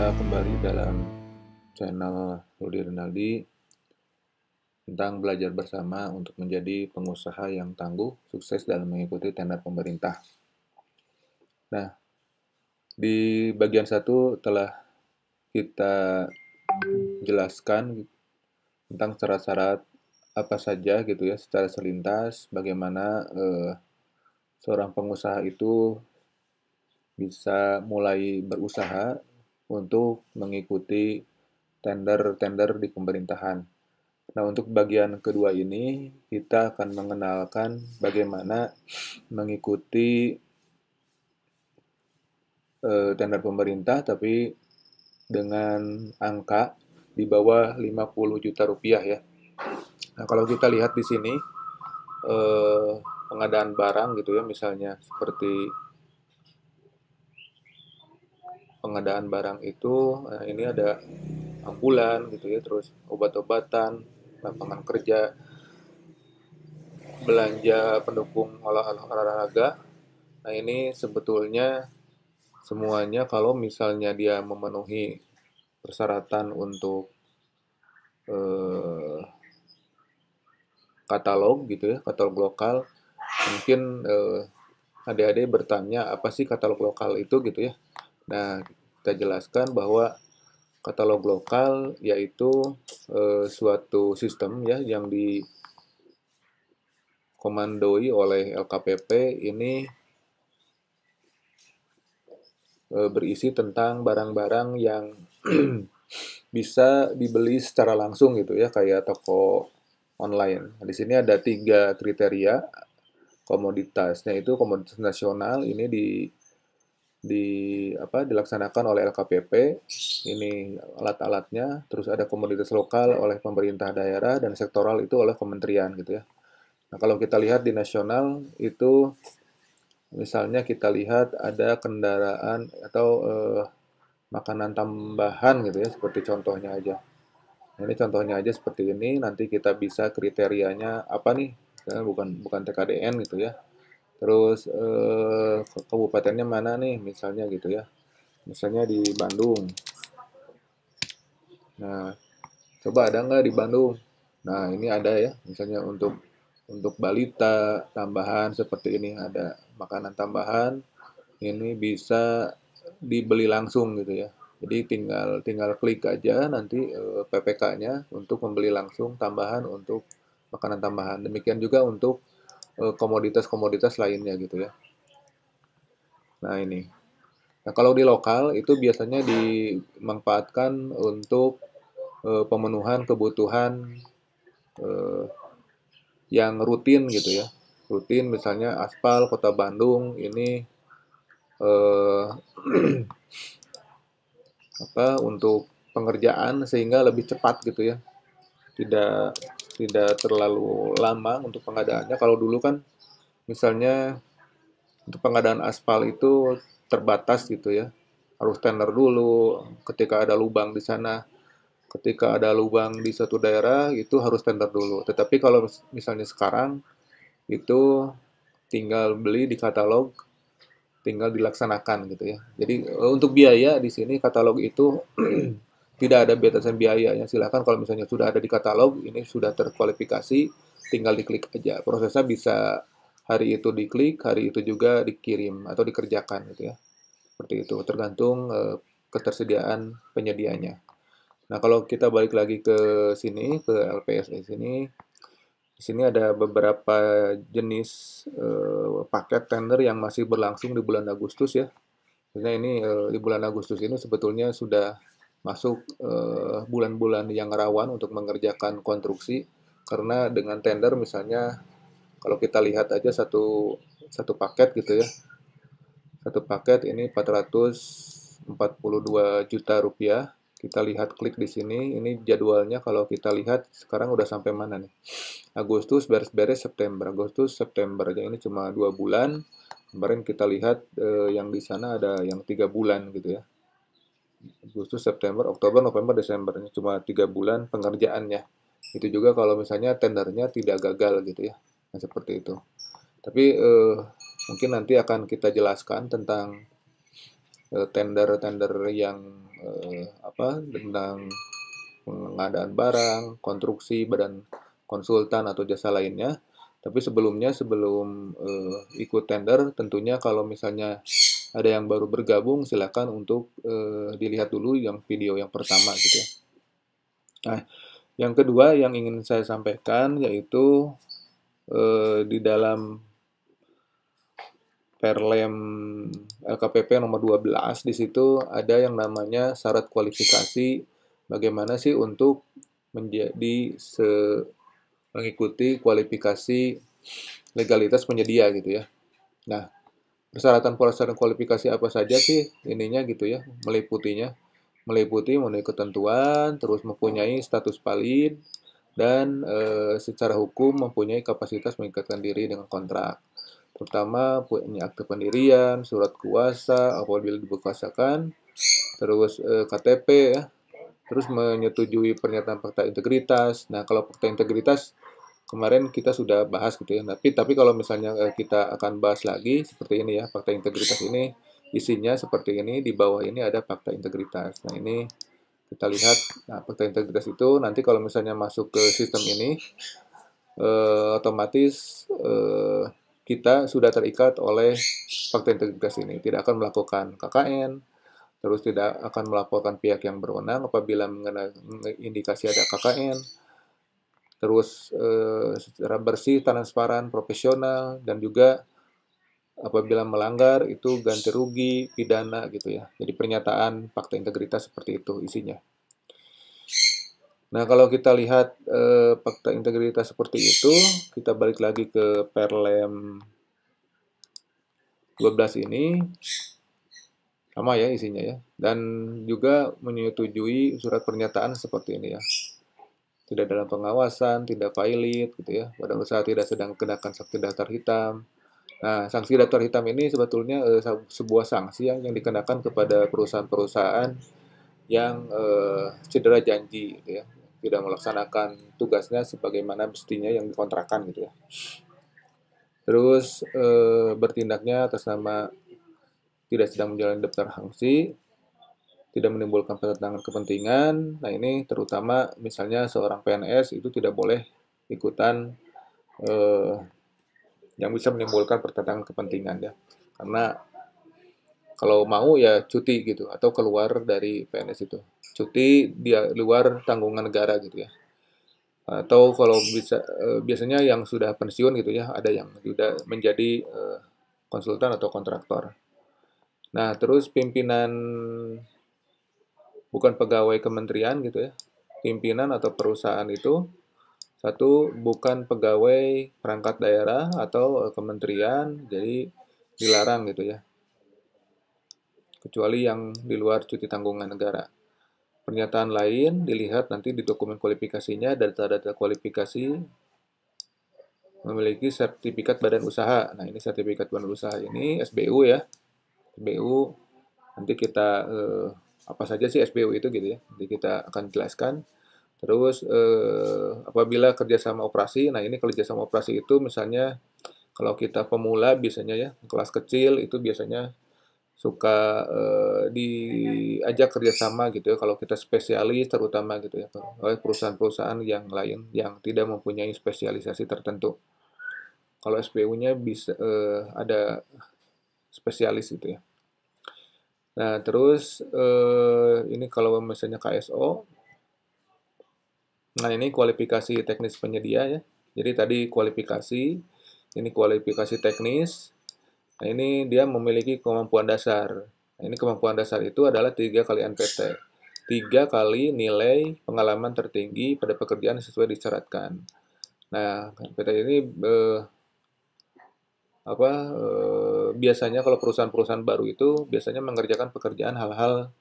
Kita kembali dalam channel Rudi Rinaldi tentang belajar bersama untuk menjadi pengusaha yang tangguh, sukses dalam mengikuti tender pemerintah. Nah, di bagian satu telah kita jelaskan tentang syarat-syarat apa saja gitu ya secara selintas, bagaimana seorang pengusaha itu bisa mulai berusaha untuk mengikuti tender-tender di pemerintahan. Nah, untuk bagian kedua ini, kita akan mengenalkan bagaimana mengikuti tender pemerintah, tapi dengan angka di bawah 50 juta rupiah ya. Nah, kalau kita lihat di sini, eh, pengadaan barang gitu ya, misalnya seperti pengadaan barang itu, ini ada ambulan gitu ya, terus obat-obatan, lapangan kerja, belanja pendukung olahraga. Nah, ini sebetulnya semuanya kalau misalnya dia memenuhi persyaratan untuk eh, katalog gitu ya, katalog lokal, mungkin adik-adik bertanya apa sih katalog lokal itu gitu ya. Nah, kita jelaskan bahwa katalog lokal yaitu suatu sistem ya yang dikomandoi oleh LKPP ini berisi tentang barang-barang yang bisa dibeli secara langsung gitu ya kayak toko online. Nah, di sini ada 3 kriteria komoditasnya itu komoditas nasional ini dilaksanakan oleh LKPP. Ini alat-alatnya, terus ada komoditas lokal oleh pemerintah daerah dan sektoral itu oleh kementerian gitu ya. Nah, kalau kita lihat di nasional itu misalnya kita lihat ada kendaraan atau makanan tambahan gitu ya seperti contohnya aja. Nah, ini contohnya aja seperti ini, nanti kita bisa kriterianya apa nih? Bukan bukan TKDN gitu ya. Terus kabupatennya mana nih misalnya gitu ya. Misalnya di Bandung. Nah, coba ada nggak di Bandung? Nah, ini ada ya. Misalnya untuk balita tambahan seperti ini ada makanan tambahan. Ini bisa dibeli langsung gitu ya. Jadi tinggal tinggal klik aja nanti PPK-nya untuk membeli langsung tambahan untuk makanan tambahan. Demikian juga untuk komoditas-komoditas lainnya gitu ya. Nah, ini. Nah, kalau di lokal itu biasanya dimanfaatkan untuk pemenuhan kebutuhan eh, yang rutin gitu ya. Rutin misalnya aspal Kota Bandung ini eh, untuk pengerjaan sehingga lebih cepat gitu ya. Tidak tidak terlalu lama untuk pengadaannya. Kalau dulu kan misalnya untuk pengadaan aspal itu terbatas gitu ya. Harus tender dulu ketika ada lubang di sana. Ketika ada lubang di suatu daerah itu harus tender dulu. Tetapi kalau misalnya sekarang itu tinggal beli di katalog, tinggal dilaksanakan gitu ya. Jadi untuk biaya di sini katalog itu tidak ada batasan biayanya. Silahkan kalau misalnya sudah ada di katalog, ini sudah terkualifikasi, tinggal diklik aja. Prosesnya bisa hari itu diklik, hari itu juga dikirim atau dikerjakan gitu ya. Seperti itu, tergantung ketersediaan penyedianya. Nah, kalau kita balik lagi ke sini, ke LPSS ini, di sini ada beberapa jenis paket tender yang masih berlangsung di bulan Agustus ya. Karena ini di bulan Agustus ini sebetulnya sudah masuk bulan-bulan yang rawan untuk mengerjakan konstruksi karena dengan tender misalnya kalau kita lihat aja satu satu paket gitu ya. Satu paket ini 442 juta rupiah. Kita lihat klik di sini, ini jadwalnya kalau kita lihat sekarang udah sampai mana nih. Agustus beres-beres September, Agustus September aja ini cuma 2 bulan. Kemarin kita lihat yang di sana ada yang 3 bulan gitu ya. Agustus, September, Oktober, November, Desember ini cuma 3 bulan pengerjaannya. Itu juga kalau misalnya tendernya tidak gagal gitu ya. Nah, seperti itu. Tapi mungkin nanti akan kita jelaskan tentang tender-tender yang tentang pengadaan barang, konstruksi, badan konsultan atau jasa lainnya. Tapi sebelumnya, sebelum ikut tender, tentunya kalau misalnya ada yang baru bergabung, silakan untuk dilihat dulu yang video yang pertama gitu ya. Nah, yang kedua yang ingin saya sampaikan yaitu di dalam Perlem LKPP nomor 12 di situ ada yang namanya syarat kualifikasi bagaimana sih untuk menjadi mengikuti kualifikasi legalitas penyedia gitu ya. Nah, persyaratan-persyaratan kualifikasi apa saja sih ininya gitu ya, meliputi memenuhi ketentuan, terus mempunyai status valid, dan secara hukum mempunyai kapasitas mengikatkan diri dengan kontrak. Terutama punya akte pendirian, surat kuasa apabila diberkuasakan, terus KTP ya, terus menyetujui pernyataan fakta integritas. Nah, kalau fakta integritas kemarin kita sudah bahas gitu ya. Tapi kalau misalnya kita akan bahas lagi seperti ini ya, fakta integritas ini isinya seperti ini, di bawah ini ada fakta integritas. Nah, ini kita lihat, nah fakta integritas itu nanti kalau misalnya masuk ke sistem ini, otomatis kita sudah terikat oleh fakta integritas ini. Tidak akan melakukan KKN, terus tidak akan melaporkan pihak yang berwenang apabila mengenai indikasi ada KKN, terus secara bersih, transparan, profesional, dan juga apabila melanggar itu ganti rugi, pidana gitu ya. Jadi pernyataan fakta integritas seperti itu isinya. Nah, kalau kita lihat fakta integritas seperti itu, kita balik lagi ke Perlem 12 ini, sama ya isinya ya. Dan juga menyetujui surat pernyataan seperti ini ya. Tidak dalam pengawasan, tidak valid gitu ya. Badan usaha tidak sedang kenakan sanksi daftar hitam. Nah, sanksi daftar hitam ini sebetulnya sebuah sanksi yang dikenakan kepada perusahaan-perusahaan yang cedera janji gitu ya, tidak melaksanakan tugasnya sebagaimana mestinya yang dikontrakkan gitu ya. Terus bertindaknya atas nama tidak sedang menjalani daftar sanksi, tidak menimbulkan pertentangan kepentingan. Nah, ini terutama misalnya seorang PNS itu tidak boleh ikutan yang bisa menimbulkan pertentangan kepentingan ya. Karena kalau mau ya cuti gitu atau keluar dari PNS itu. Cuti dia luar tanggungan negara gitu ya. Atau kalau bisa biasanya yang sudah pensiun gitu ya, ada yang sudah menjadi konsultan atau kontraktor. Nah, terus pimpinan bukan pegawai kementerian gitu ya. Pimpinan atau perusahaan itu satu bukan pegawai perangkat daerah atau kementerian, jadi dilarang gitu ya. Kecuali yang di luar cuti tanggungan negara. Pernyataan lain dilihat nanti di dokumen kualifikasinya, data-data kualifikasi memiliki sertifikat badan usaha. Nah, ini sertifikat badan usaha ini SBU ya. SBU nanti kita apa saja sih SBU itu gitu ya. Nanti kita akan jelaskan. Terus apabila kerjasama operasi, nah ini kerjasama operasi itu misalnya kalau kita pemula biasanya ya, kelas kecil itu biasanya suka diajak kerjasama gitu ya kalau kita spesialis terutama gitu ya oleh perusahaan-perusahaan yang lain yang tidak mempunyai spesialisasi tertentu. Kalau SPU-nya bisa ada spesialis gitu ya. Nah, terus ini kalau misalnya KSO, nah ini kualifikasi teknis penyedia ya. Jadi tadi kualifikasi, ini kualifikasi teknis. Nah, ini dia memiliki kemampuan dasar. Nah, ini kemampuan dasar itu adalah 3 kali NPT. 3 kali nilai pengalaman tertinggi pada pekerjaan sesuai disyaratkan. Nah, NPT ini biasanya kalau perusahaan-perusahaan baru itu biasanya mengerjakan pekerjaan hal-hal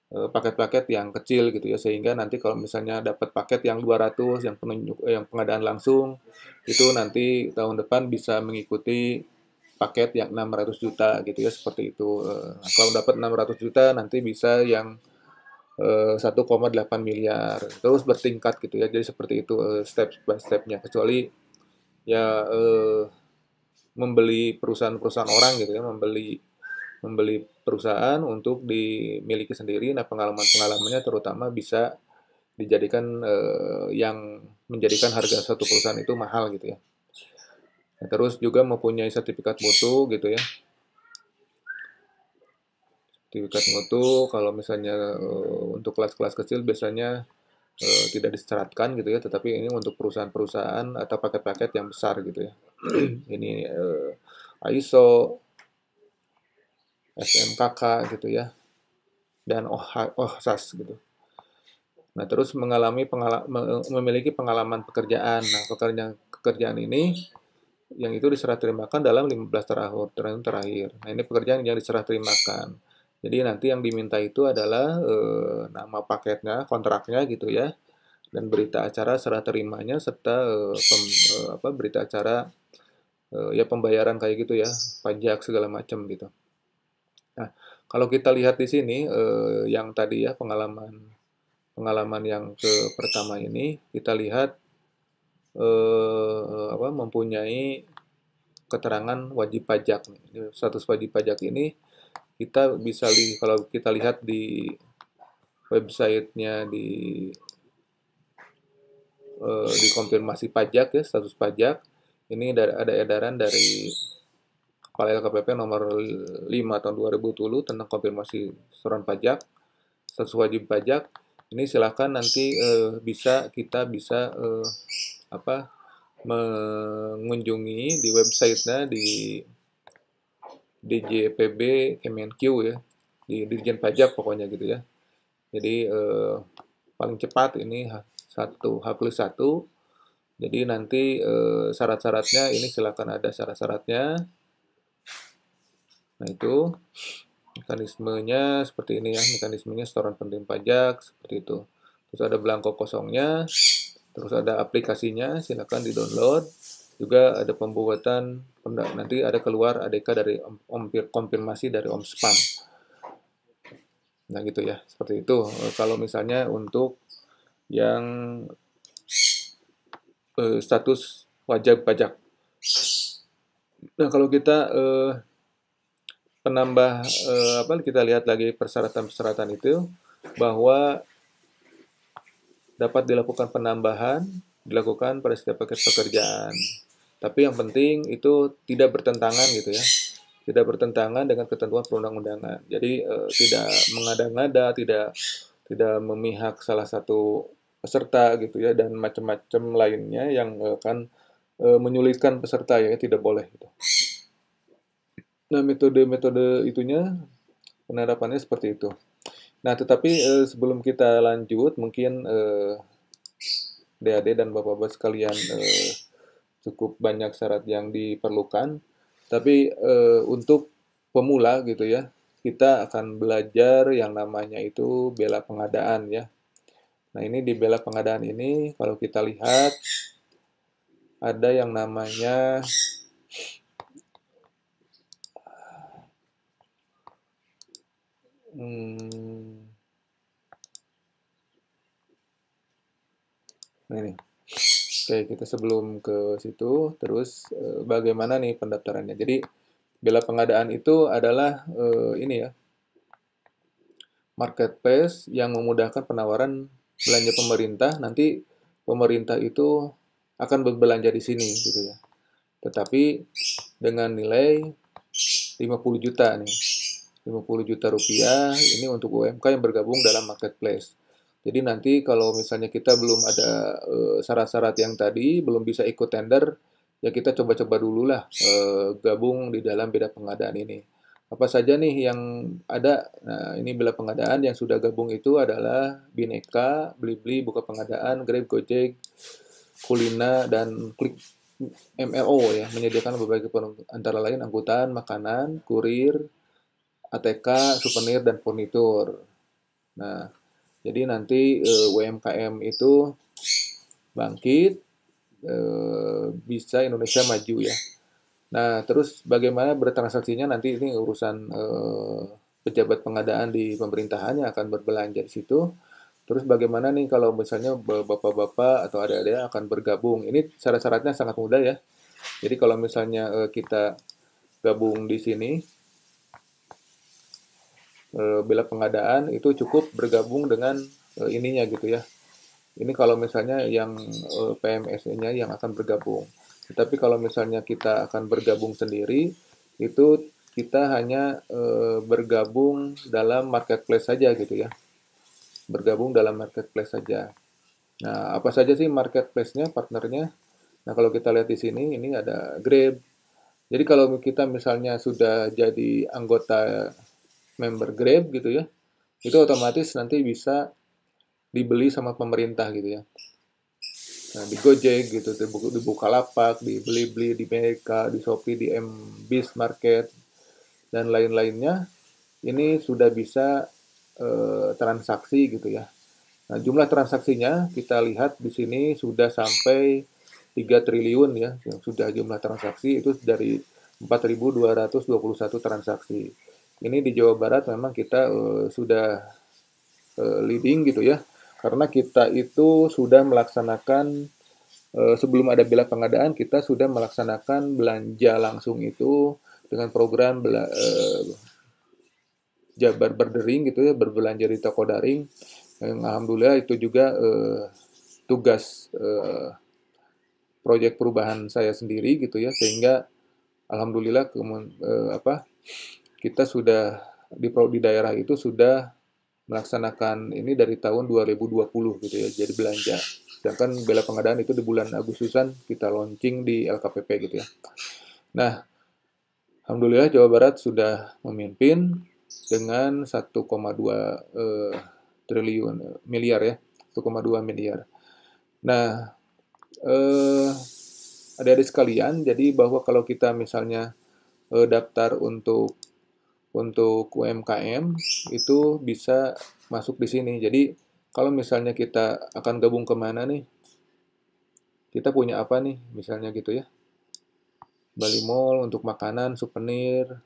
paket-paket yang kecil gitu ya, sehingga nanti kalau misalnya dapat paket yang 200 yang pengadaan langsung itu nanti tahun depan bisa mengikuti paket yang 600 juta gitu ya, seperti itu. Nah, kalau dapat 600 juta nanti bisa yang 1,8 miliar terus bertingkat gitu ya, jadi seperti itu step by stepnya, kecuali ya membeli perusahaan-perusahaan orang gitu ya, membeli membeli perusahaan untuk dimiliki sendiri. Nah, pengalaman-pengalamannya terutama bisa dijadikan yang menjadikan harga suatu perusahaan itu mahal gitu ya. Nah, terus juga mempunyai sertifikat mutu gitu ya. Sertifikat mutu kalau misalnya untuk kelas-kelas kecil biasanya tidak disyaratkan gitu ya, tetapi ini untuk perusahaan-perusahaan atau paket-paket yang besar gitu ya. Ini ISO, SMKK gitu ya, dan OHSAS gitu. Nah, terus memiliki pengalaman pekerjaan. Nah, pekerjaan ini yang itu diserah terimakan dalam 15 tahun terakhir. Nah, ini pekerjaan yang diserah terimakan. Jadi nanti yang diminta itu adalah nama paketnya, kontraknya gitu ya, dan berita acara serah terimanya serta berita acara ya pembayaran kayak gitu ya, pajak segala macam gitu. Nah, kalau kita lihat di sini yang tadi ya pengalaman yang ke pertama ini kita lihat mempunyai keterangan wajib pajak. Status wajib pajak ini kita bisa kalau kita lihat di websitenya di konfirmasi pajak ya, status pajak ini ada edaran dari Kepala LKPP nomor 5 tahun 2020 tentang konfirmasi setoran pajak, status wajib pajak. Ini silakan nanti kita bisa mengunjungi di websitenya di DJPB Kemenq ya, di Dirjen Pajak pokoknya gitu ya. Jadi paling cepat ini H+1. Jadi nanti syarat-syaratnya ini silakan ada syarat-syaratnya. Nah, itu mekanismenya seperti ini ya, mekanismenya setoran penerima pajak seperti itu. Terus ada belangko kosongnya, terus ada aplikasinya, silakan di-download. Juga ada pembuatan, nanti ada keluar ADK dari konfirmasi dari Omspam. Nah, gitu ya, seperti itu. Kalau misalnya untuk yang status wajib pajak. Nah, kalau kita kita lihat lagi persyaratan-persyaratan itu bahwa dapat dilakukan penambahan dilakukan pada setiap paket pekerjaan. Tapi yang penting itu tidak bertentangan gitu ya. Tidak bertentangan dengan ketentuan perundang-undangan. Jadi tidak mengada-ngada, tidak memihak salah satu peserta gitu ya, dan macam-macam lainnya yang akan menyulitkan peserta ya, tidak boleh gitu. Nah, metode-metode itunya penerapannya seperti itu. Nah, tetapi sebelum kita lanjut, mungkin adik-adik dan bapak-bapak sekalian cukup banyak syarat yang diperlukan. Tapi untuk pemula gitu ya, kita akan belajar yang namanya itu bela pengadaan ya. Nah, ini di bela pengadaan ini kalau kita lihat ada yang namanya nah ini. Oke, kita sebelum ke situ, terus bagaimana nih pendaftarannya. Jadi, bela pengadaan itu adalah ini ya, marketplace yang memudahkan penawaran belanja pemerintah. Nanti pemerintah itu akan berbelanja di sini gitu ya. Tetapi dengan nilai 50 juta nih. 50 juta rupiah ini untuk UMK yang bergabung dalam marketplace. Jadi nanti kalau misalnya kita belum ada syarat-syarat yang tadi, belum bisa ikut tender, ya kita coba-coba dulu lah gabung di dalam beda pengadaan ini. Apa saja nih yang ada? Nah, ini bela pengadaan yang sudah gabung itu adalah Bineka, Blibli, Buka Pengadaan, Grab, Gojek, Kulina, dan Klik MLO ya, menyediakan berbagai antara lain angkutan, makanan, kurir, ATK, souvenir, dan furnitur. Nah, jadi nanti UMKM itu bangkit, bisa Indonesia maju ya. Nah, terus bagaimana bertransaksinya nanti ini urusan pejabat pengadaan di pemerintahan yang akan berbelanja di situ. Terus bagaimana nih kalau misalnya bapak-bapak atau adik-adik akan bergabung? Ini syarat-syaratnya sangat mudah ya. Jadi kalau misalnya kita gabung di sini, bela pengadaan itu cukup bergabung dengan ininya gitu ya. Ini kalau misalnya yang PMSE-nya yang akan bergabung. Tetapi kalau misalnya kita akan bergabung sendiri, itu kita hanya bergabung dalam marketplace saja gitu ya. Bergabung dalam marketplace saja. Nah, apa saja sih marketplace-nya, partnernya? Nah, kalau kita lihat di sini, ini ada Grab. Jadi kalau kita misalnya sudah jadi anggota member Grab gitu ya, itu otomatis nanti bisa dibeli sama pemerintah gitu ya. Nah, di Gojek gitu, di Bukalapak, di Blibli, di Mega, di Shopee, di Mbis Market, dan lain-lainnya, ini sudah bisa transaksi gitu ya. Nah, jumlah transaksinya kita lihat di sini sudah sampai 3 triliun ya, yang sudah jumlah transaksi itu dari 4.221 transaksi. Ini di Jawa Barat memang kita sudah leading gitu ya, karena kita itu sudah melaksanakan sebelum ada bela pengadaan kita sudah melaksanakan belanja langsung itu dengan program Jabar Berdering gitu ya, berbelanja di toko daring. Yang alhamdulillah itu juga tugas proyek perubahan saya sendiri gitu ya, sehingga alhamdulillah kita sudah di daerah itu sudah melaksanakan ini dari tahun 2020 gitu ya, jadi belanja. Sedangkan bela pengadaan itu di bulan Agustusan kita launching di LKPP gitu ya. Nah, alhamdulillah Jawa Barat sudah memimpin dengan 1,2 triliun miliar ya, 1,2 miliar. Nah, eh, adik-adik sekalian, jadi bahwa kalau kita misalnya daftar untuk UMKM itu bisa masuk di sini. Jadi kalau misalnya kita akan gabung kemana nih, kita punya apa nih, misalnya gitu ya. Bali Mall untuk makanan, souvenir,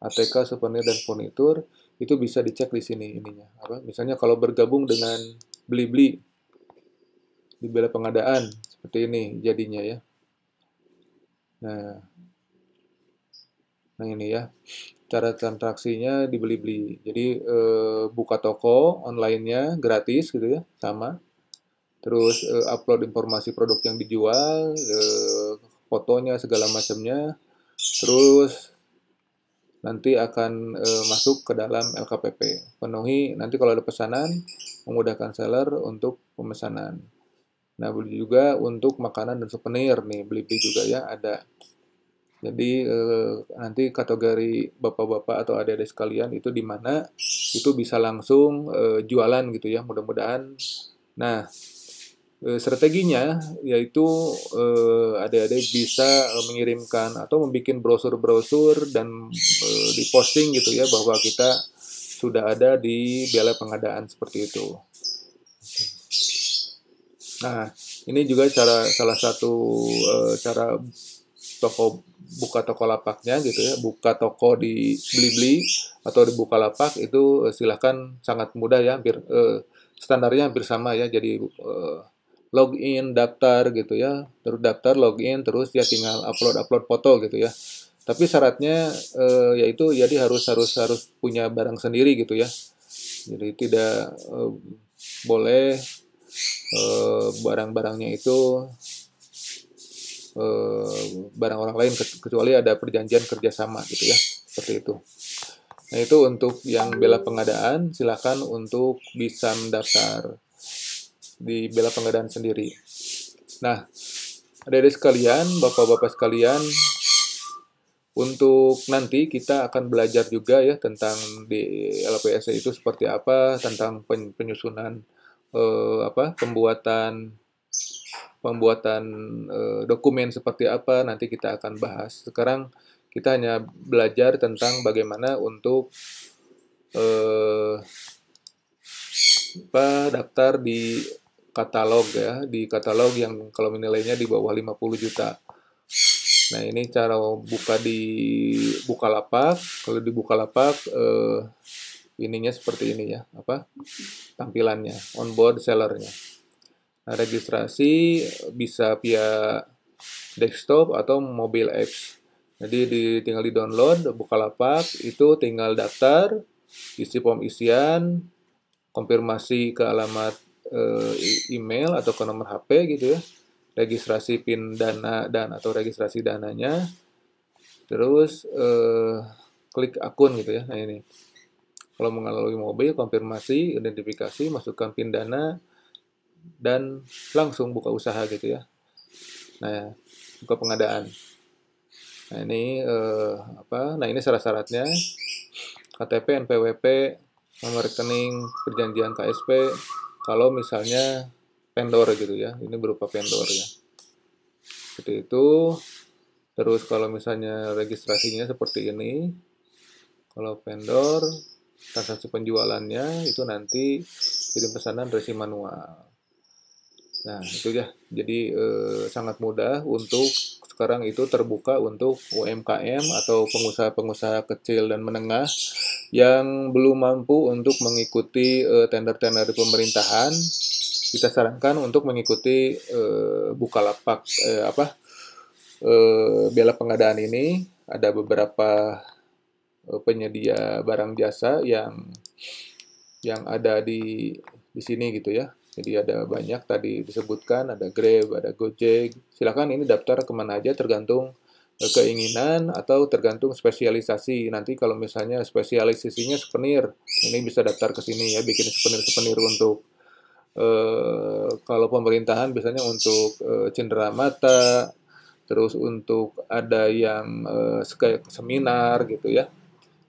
ATK, souvenir dan furnitur itu bisa dicek di sini ininya. Apa? Misalnya kalau bergabung dengan Blibli di bela pengadaan seperti ini jadinya ya. Nah, nah ini ya. Cara transaksinya di Blibli. Jadi buka toko online-nya gratis gitu ya, sama. Terus upload informasi produk yang dijual, fotonya segala macamnya. Terus nanti akan masuk ke dalam LKPP. Penuhi nanti kalau ada pesanan, memudahkan seller untuk pemesanan. Nah, beli juga untuk makanan dan souvenir nih, beli-beli juga ya ada. Jadi nanti kategori bapak-bapak atau adik-adik sekalian itu di mana itu bisa langsung jualan gitu ya, mudah-mudahan. Nah, strateginya yaitu adik-adik bisa mengirimkan atau membuat brosur-brosur dan diposting gitu ya bahwa kita sudah ada di bela pengadaan seperti itu. Nah, ini juga salah satu cara buka toko lapaknya gitu ya, buka toko di Blibli atau di Bukalapak itu silahkan sangat mudah ya, hampir standarnya hampir sama ya, jadi login, daftar gitu ya, terus daftar, login, terus ya tinggal upload foto gitu ya. Tapi syaratnya yaitu jadi harus punya barang sendiri gitu ya. Jadi tidak boleh barang-barangnya itu barang orang lain kecuali ada perjanjian kerjasama gitu ya, seperti itu. Nah itu untuk yang bela pengadaan, silakan untuk bisa mendaftar di bela pengadaan sendiri. Nah, adik-adik sekalian, bapak-bapak sekalian, untuk nanti kita akan belajar juga ya tentang di LPSC itu seperti apa, tentang penyusunan pembuatan dokumen seperti apa nanti kita akan bahas. Sekarang kita hanya belajar tentang bagaimana untuk daftar di katalog ya, di katalog yang kalau nilainya di bawah 50 juta. Nah, ini cara buka di Bukalapak. Kalau di Bukalapak ininya seperti ini ya, tampilannya, onboard sellernya. Nah, registrasi bisa via desktop atau mobile apps. Jadi tinggal di download Bukalapak, itu tinggal daftar, isi form isian, konfirmasi ke alamat email atau ke nomor HP gitu ya, registrasi PIN dana dan atau registrasi dananya, terus klik akun gitu ya. Nah ini, kalau melalui mobil, konfirmasi, identifikasi, masukkan PIN dana, dan langsung buka usaha gitu ya. Nah, buka pengadaan. Nah ini Nah ini syarat-syaratnya: KTP, NPWP, nomor rekening, perjanjian KSP. Kalau misalnya vendor gitu ya, ini berupa vendor ya. Seperti itu. Terus kalau misalnya registrasinya seperti ini, kalau vendor, transaksi penjualannya itu nanti kirim pesanan resi manual. Nah, itu ya. Jadi sangat mudah untuk sekarang itu terbuka untuk UMKM atau pengusaha-pengusaha kecil dan menengah yang belum mampu untuk mengikuti tender-tender pemerintahan. Kita sarankan untuk mengikuti Bukalapak Bela Pengadaan ini. Ada beberapa penyedia barang jasa yang ada di sini gitu ya. Jadi ada banyak tadi disebutkan, ada Grab, ada Gojek. Silakan ini daftar kemana aja tergantung keinginan atau tergantung spesialisasi. Nanti kalau misalnya spesialisasinya souvenir, ini bisa daftar ke sini ya, bikin souvenir-souvenir untuk kalau pemerintahan biasanya untuk cenderamata, terus untuk ada yang kayak seminar gitu ya.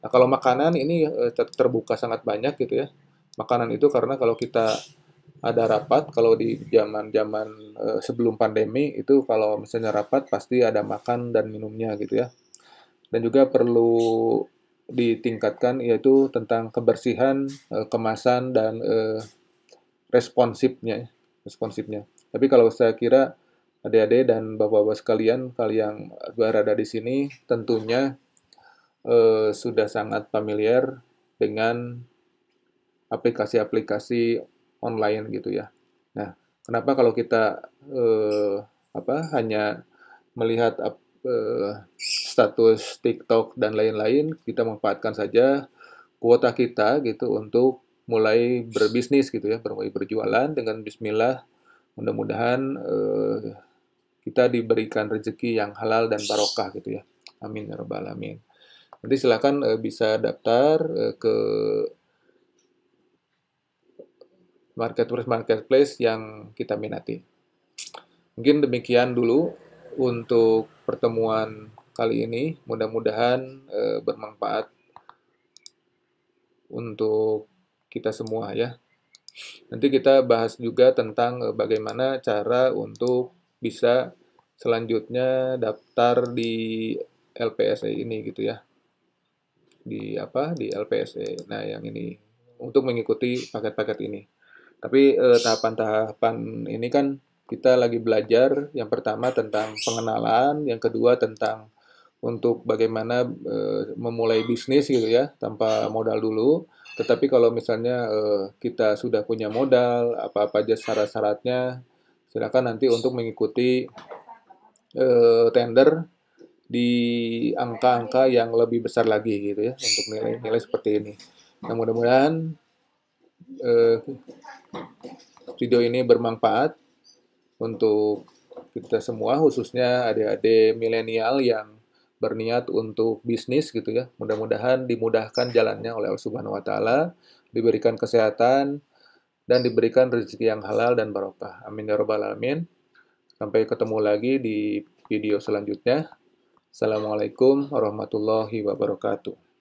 Nah, kalau makanan ini terbuka sangat banyak gitu ya. Makanan itu karena kalau kita ada rapat, kalau di zaman-zaman sebelum pandemi itu kalau misalnya rapat pasti ada makan dan minumnya gitu ya. Dan juga perlu ditingkatkan yaitu tentang kebersihan, kemasan dan responsifnya, responsifnya. Tapi kalau saya kira adik-adik dan bapak-bapak sekalian, kalian yang berada di sini tentunya sudah sangat familiar dengan aplikasi-aplikasi online gitu ya. Nah, kenapa kalau kita hanya melihat status TikTok dan lain-lain, kita manfaatkan saja kuota kita gitu untuk mulai berbisnis gitu ya, mulai berjualan dengan Bismillah. Mudah-mudahan kita diberikan rezeki yang halal dan barokah gitu ya. Amin ya rabbal alamin. Nanti silakan bisa daftar ke marketplace yang kita minati. Mungkin demikian dulu untuk pertemuan kali ini. Mudah-mudahan bermanfaat untuk kita semua ya. Nanti kita bahas juga tentang bagaimana cara untuk bisa selanjutnya daftar di LPSE ini gitu ya. Di LPSE. Nah, yang ini untuk mengikuti paket-paket ini. Tapi tahapan-tahapan ini kan kita lagi belajar. Yang pertama tentang pengenalan, yang kedua tentang untuk bagaimana memulai bisnis gitu ya, tanpa modal dulu. Tetapi kalau misalnya kita sudah punya modal, apa-apa aja syarat-syaratnya, silakan nanti untuk mengikuti tender di angka-angka yang lebih besar lagi gitu ya, untuk nilai-nilai seperti ini. Nah, mudah-mudahan video ini bermanfaat untuk kita semua, khususnya adik-adik milenial yang berniat untuk bisnis gitu ya. Mudah-mudahan dimudahkan jalannya oleh Allah Subhanahu wa taala, diberikan kesehatan dan diberikan rezeki yang halal dan barokah. Amin ya rabbal alamin. Sampai ketemu lagi di video selanjutnya. Assalamualaikum warahmatullahi wabarakatuh.